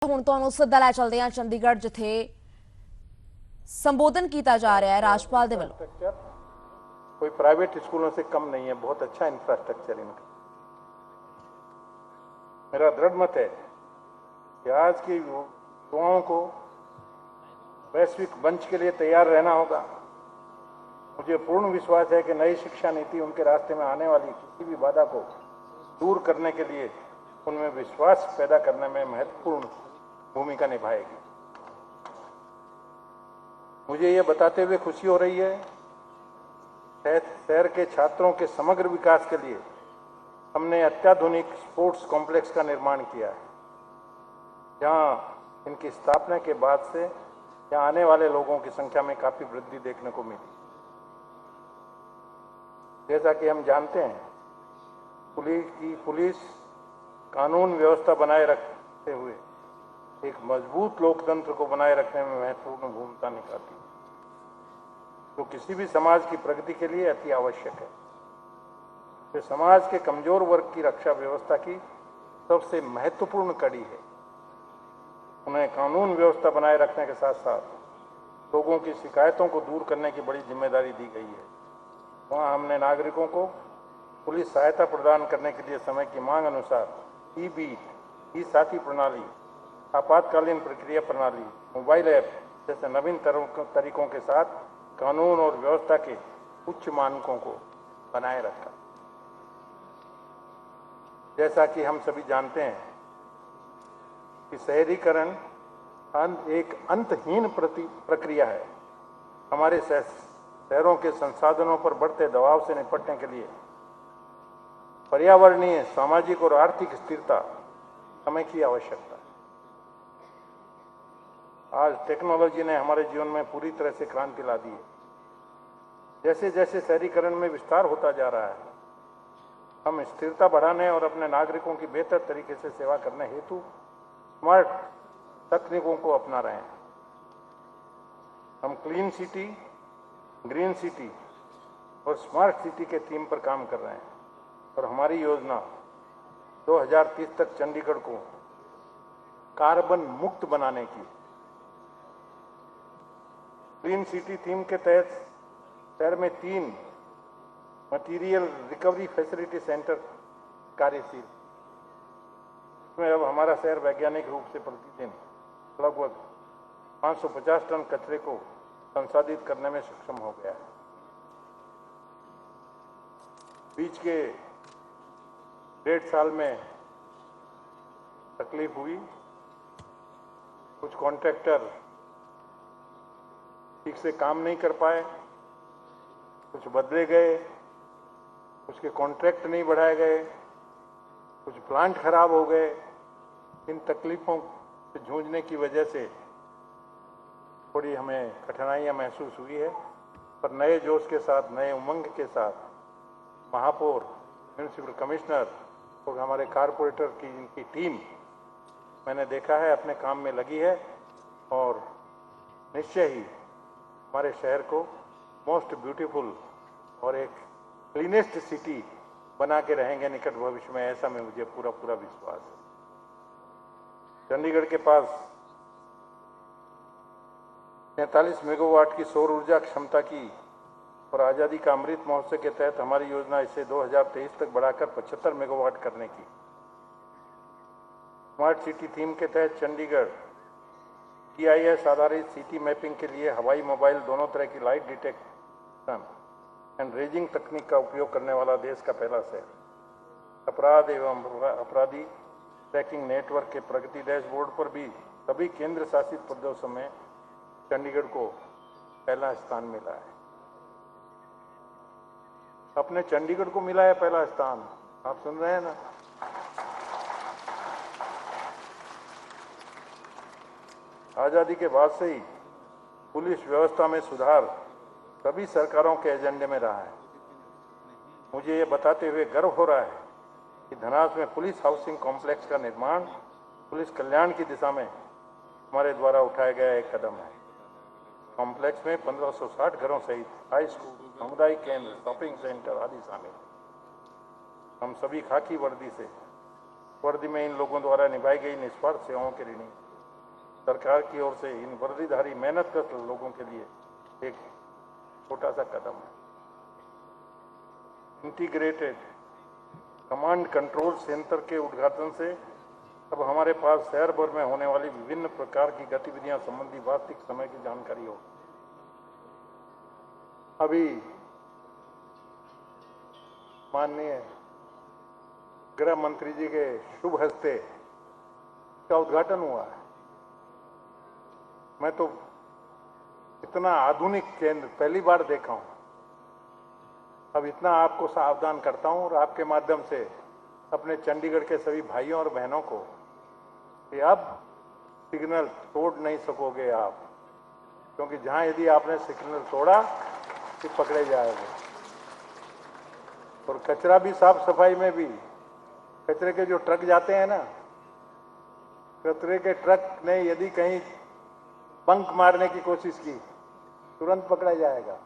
ਹੁਣ ਤੁਹਾਨੂੰ ਸਿੱਧਾ ਲੈ ਚਲਦੇ ਹਾਂ ਚੰਡੀਗੜ੍ਹ, ਜਿੱਥੇ संबोधन किया जा रहा है राज्यपाल दे वल्लों। कोई प्राइवेट स्कूलों से कम नहीं है, बहुत अच्छा इंफ्रास्ट्रक्चर इनका। मेरा दृढ़ मत है कि आज के युवाओं को वैश्विक मंच के लिए तैयार रहना होगा। मुझे पूर्ण विश्वास है कि नई शिक्षा नीति उनके रास्ते में आने वाली किसी भी बाधा को दूर करने के लिए उनमें विश्वास पैदा करने में महत्वपूर्ण भूमिका निभाएगी। मुझे ये बताते हुए खुशी हो रही है, शहर के छात्रों के समग्र विकास के लिए हमने अत्याधुनिक स्पोर्ट्स कॉम्प्लेक्स का निर्माण किया है, जहां इनकी स्थापना के बाद से यहाँ आने वाले लोगों की संख्या में काफी वृद्धि देखने को मिली। जैसा कि हम जानते हैं, पुलिस कानून व्यवस्था बनाए रखते हुए एक मजबूत लोकतंत्र को बनाए रखने में महत्वपूर्ण भूमिका निभाती है, जो किसी भी समाज की प्रगति के लिए अति आवश्यक है। जो समाज के कमजोर वर्ग की रक्षा व्यवस्था की सबसे महत्वपूर्ण कड़ी है। उन्हें कानून व्यवस्था बनाए रखने के साथ साथ लोगों की शिकायतों को दूर करने की बड़ी जिम्मेदारी दी गई है। वहां हमने नागरिकों को पुलिस सहायता प्रदान करने के लिए समय की मांग अनुसार ई-बीट, ई-साथी प्रणाली, आपातकालीन प्रक्रिया प्रणाली, मोबाइल ऐप जैसे नवीन तरीकों के साथ कानून और व्यवस्था के उच्च मानकों को बनाए रखा। जैसा कि हम सभी जानते हैं कि शहरीकरण एक अंतहीन प्रक्रिया है। हमारे शहरों के संसाधनों पर बढ़ते दबाव से निपटने के लिए पर्यावरणीय, सामाजिक और आर्थिक स्थिरता समय की आवश्यकता है। आज टेक्नोलॉजी ने हमारे जीवन में पूरी तरह से क्रांति ला दी है। जैसे जैसे शहरीकरण में विस्तार होता जा रहा है, हम स्थिरता बढ़ाने और अपने नागरिकों की बेहतर तरीके से सेवा करने हेतु स्मार्ट तकनीकों को अपना रहे हैं। हम क्लीन सिटी, ग्रीन सिटी और स्मार्ट सिटी के थीम पर काम कर रहे हैं और हमारी योजना 2030 तक चंडीगढ़ को कार्बन मुक्त बनाने की। क्लीन सिटी थीम के तहत शहर में 3 मटीरियल रिकवरी फैसिलिटी सेंटर कार्यशील। इसमें अब हमारा शहर वैज्ञानिक रूप से प्रतिदिन लगभग 550 टन कचरे को संसाधित करने में सक्षम हो गया है। बीच के 1.5 साल में तकलीफ हुई, कुछ कॉन्ट्रैक्टर ठीक से काम नहीं कर पाए, कुछ बदले गए, कुछ के कॉन्ट्रैक्ट नहीं बढ़ाए गए, कुछ प्लांट खराब हो गए। इन तकलीफों से जूझने की वजह से थोड़ी हमें कठिनाइयां महसूस हुई है, पर नए जोश के साथ, नए उमंग के साथ महापौर, म्यूनिसिपल कमिश्नर और हमारे कारपोरेटर की इनकी टीम मैंने देखा है अपने काम में लगी है और निश्चय ही हमारे शहर को मोस्ट ब्यूटीफुल और एक क्लीनेस्ट सिटी बना के रहेंगे निकट भविष्य में, ऐसा में मुझे पूरा विश्वास है। चंडीगढ़ के पास 43 मेगावाट की सौर ऊर्जा क्षमता की और आज़ादी का अमृत महोत्सव के तहत हमारी योजना इसे 2023 तक बढ़ाकर 75 मेगावाट करने की। स्मार्ट सिटी थीम के तहत चंडीगढ़ GIS आधारित सिटी मैपिंग के लिए हवाई, मोबाइल दोनों तरह की लाइट डिटेक्शन एंड रेजिंग तकनीक का उपयोग करने वाला देश का पहला शहर। अपराध एवं अपराधी ट्रैकिंग नेटवर्क के प्रगति डैशबोर्ड पर भी सभी केंद्र शासित प्रदेशों में चंडीगढ़ को पहला स्थान मिला है। अपने चंडीगढ़ को मिला है पहला स्थान, आप सुन रहे हैं ना। आजादी के बाद से ही पुलिस व्यवस्था में सुधार सभी सरकारों के एजेंडे में रहा है। मुझे ये बताते हुए गर्व हो रहा है कि धनास में पुलिस हाउसिंग कॉम्प्लेक्स का निर्माण पुलिस कल्याण की दिशा में हमारे द्वारा उठाया गया एक कदम है। कॉम्प्लेक्स में 1560 घरों सहित हाई स्कूल, सामुदायिक केंद्र, शॉपिंग सेंटर आदि शामिल। हम सभी खाकी वर्दी में इन लोगों द्वारा निभाई गई निस्वार्थ सेवाओं के ऋणी। सरकार की ओर से इन वर्दीधारी मेहनतकश लोगों के लिए एक छोटा सा कदम है। इंटीग्रेटेड कमांड कंट्रोल सेंटर के उद्घाटन से अब हमारे पास शहर भर में होने वाली विभिन्न प्रकार की गतिविधियां संबंधी वास्तविक समय की जानकारी हो। अभी माननीय गृह मंत्री जी के शुभ हस्ते का उद्घाटन हुआ है। मैं तो इतना आधुनिक केंद्र पहली बार देखा हूं। अब इतना आपको सावधान करता हूं और आपके माध्यम से अपने चंडीगढ़ के सभी भाइयों और बहनों को कि अब सिग्नल तोड़ नहीं सकोगे आप, क्योंकि जहां यदि आपने सिग्नल तोड़ा तो पकड़े जाओगे। और कचरा भी साफ सफाई में भी, कचरे के जो ट्रक जाते हैं ना, कचरे के ट्रक ने यदि कहीं बंक मारने की कोशिश की तुरंत पकड़ा जाएगा।